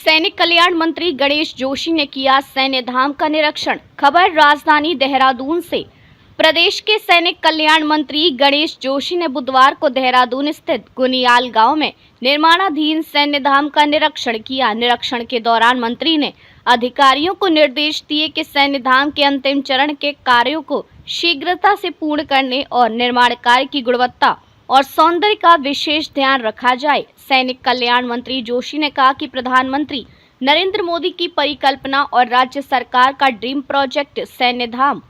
सैनिक कल्याण मंत्री गणेश जोशी ने किया सैन्य धाम का निरीक्षण। खबर राजधानी देहरादून से। प्रदेश के सैनिक कल्याण मंत्री गणेश जोशी ने बुधवार को देहरादून स्थित गुनियाल गांव में निर्माणाधीन सैन्य धाम का निरीक्षण किया। निरीक्षण के दौरान मंत्री ने अधिकारियों को निर्देश दिए कि सैन्य धाम के अंतिम चरण के कार्यों को शीघ्रता से पूर्ण करने और निर्माण कार्य की गुणवत्ता और सौंदर्य का विशेष ध्यान रखा जाए। सैनिक कल्याण मंत्री जोशी ने कहा कि प्रधानमंत्री नरेंद्र मोदी की परिकल्पना और राज्य सरकार का ड्रीम प्रोजेक्ट सैन्य धाम,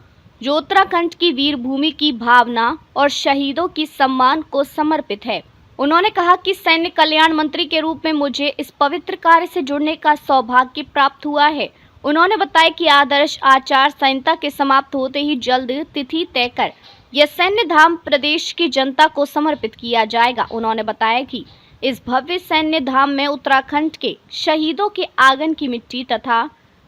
जो उत्तराखंड की वीर भूमि की भावना और शहीदों की सम्मान को समर्पित है। उन्होंने कहा कि सैन्य कल्याण मंत्री के रूप में मुझे इस पवित्र कार्य से जुड़ने का सौभाग्य प्राप्त हुआ है। उन्होंने बताया कि आदर्श आचार संहिता के समाप्त होते ही जल्द तिथि तय कर यह सैन्य धाम प्रदेश की जनता को समर्पित किया जाएगा। उन्होंने बताया कि इस भव्य सैन्य धाम में उत्तराखंड के शहीदों के आंगन की मिट्टी तथा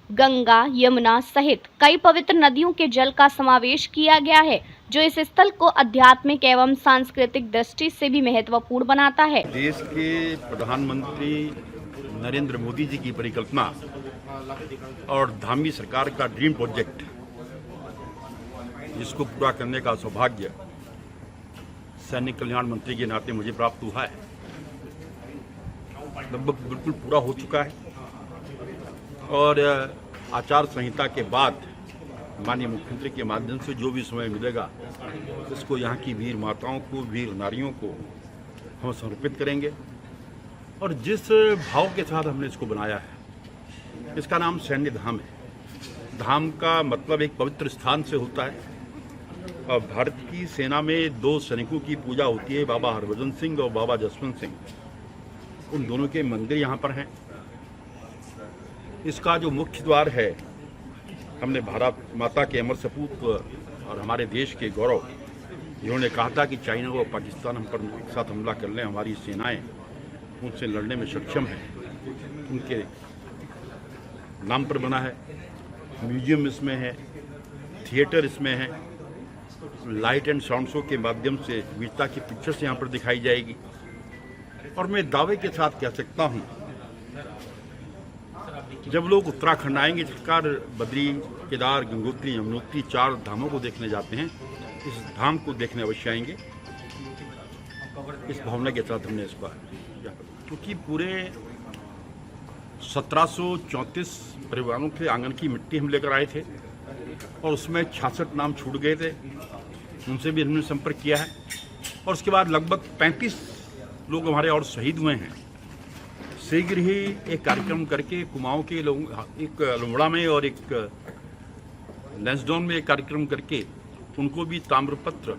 गंगा, यमुना सहित कई पवित्र नदियों के जल का समावेश किया गया है, जो इस स्थल को आध्यात्मिक एवं सांस्कृतिक दृष्टि से भी महत्वपूर्ण बनाता है। देश के प्रधानमंत्री नरेंद्र मोदी जी की परिकल्पना और धामी सरकार का ड्रीम प्रोजेक्ट, जिसको पूरा करने का सौभाग्य सैनिक कल्याण मंत्री के नाते मुझे प्राप्त हुआ है, लगभग बिल्कुल पूरा हो चुका है। और आचार संहिता के बाद माननीय मुख्यमंत्री के माध्यम से जो भी समय मिलेगा, इसको यहाँ की वीर माताओं को, वीर नारियों को हम समर्पित करेंगे। और जिस भाव के साथ हमने इसको बनाया है, इसका नाम सैन्य धाम है। धाम का मतलब एक पवित्र स्थान से होता है। और भारत की सेना में दो सैनिकों की पूजा होती है, बाबा हरभजन सिंह और बाबा जसवंत सिंह। उन दोनों के मंदिर यहाँ पर हैं। इसका जो मुख्य द्वार है, हमने भारत माता के अमर सपूत और हमारे देश के गौरव, जिन्होंने कहा था कि चाइना और पाकिस्तान हम पर एक साथ हमला कर लें, हमारी सेनाएं उनसे लड़ने में सक्षम हैं, उनके नाम पर बना है। म्यूजियम इसमें है, थिएटर इसमें है, लाइट एंड साउंड शो के माध्यम से वीरता की पिक्चर्स यहाँ पर दिखाई जाएगी। और मैं दावे के साथ कह सकता हूँ, जब लोग उत्तराखंड आएंगे, सरकार बद्री, केदार, गंगोत्री, यमुनोत्री 4 धामों को देखने जाते हैं, इस धाम को देखने अवश्य आएंगे। इस भावना के साथ हमने इस बार, क्योंकि पूरे 1734 परिवारों के आंगन की मिट्टी हम लेकर आए थे और उसमें 66 नाम छूट गए थे, उनसे भी हमने संपर्क किया है। और उसके बाद लगभग 35 लोग हमारे और शहीद हुए हैं। शीघ्र ही एक कार्यक्रम करके कुमाऊं के लोग, एक लुमड़ा में और एक लैंसडाउन में एक कार्यक्रम करके उनको भी ताम्रपत्र,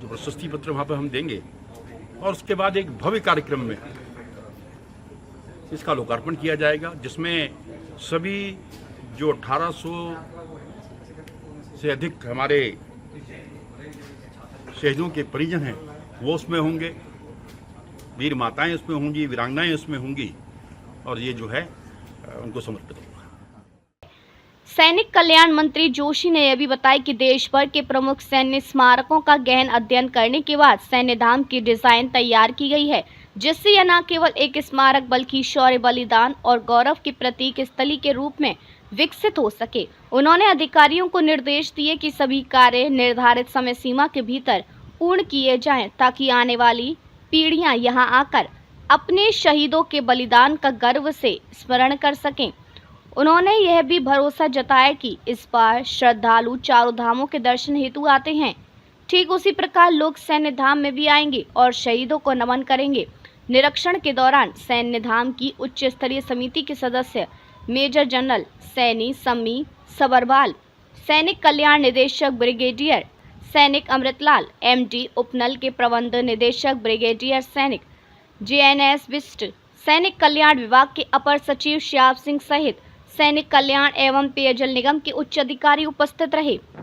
जो प्रशस्ति पत्र वहाँ पर हम देंगे। और उसके बाद एक भव्य कार्यक्रम में इसका लोकार्पण किया जाएगा, जिसमें सभी जो 1800 से अधिक हमारे शहीदों के परिजन हैं, वो उसमें होंगे, वीर माताएं उसमें होंगी, वीरांगनाएं उसमें होंगी, और ये जो है उनको समर्पित होगा। सैनिक कल्याण मंत्री जोशी ने यह भी बताया कि देश भर के प्रमुख सैन्य स्मारकों का गहन अध्ययन करने के बाद सैन्य धाम की डिजाइन तैयार की गई है, जिससे यह न केवल एक स्मारक बल्कि शौर्य, बलिदान और गौरव की प्रतीक स्थली के रूप में विकसित हो सके। उन्होंने अधिकारियों को निर्देश दिए कि सभी कार्य निर्धारित समय सीमा के भीतर पूर्ण किए जाएं, ताकि आने वाली पीढ़ियां यहां आकर अपने शहीदों के बलिदान का गर्व से स्मरण कर सकें। उन्होंने यह भी भरोसा जताया कि इस बार श्रद्धालु चारों धामों के दर्शन हेतु आते हैं, ठीक उसी प्रकार लोग सैन्य धाम में भी आएंगे और शहीदों को नमन करेंगे। निरीक्षण के दौरान सैन्य धाम की उच्च स्तरीय समिति के सदस्य मेजर जनरल सैनी सम्मी सबरवाल, सैनिक कल्याण निदेशक ब्रिगेडियर सैनिक अमृतलाल, एमडी उपनल के प्रबंध निदेशक ब्रिगेडियर सैनिक JNS बिष्ट, सैनिक कल्याण विभाग के अपर सचिव श्याम सिंह सहित सैनिक कल्याण एवं पेयजल निगम के उच्च अधिकारी उपस्थित रहे।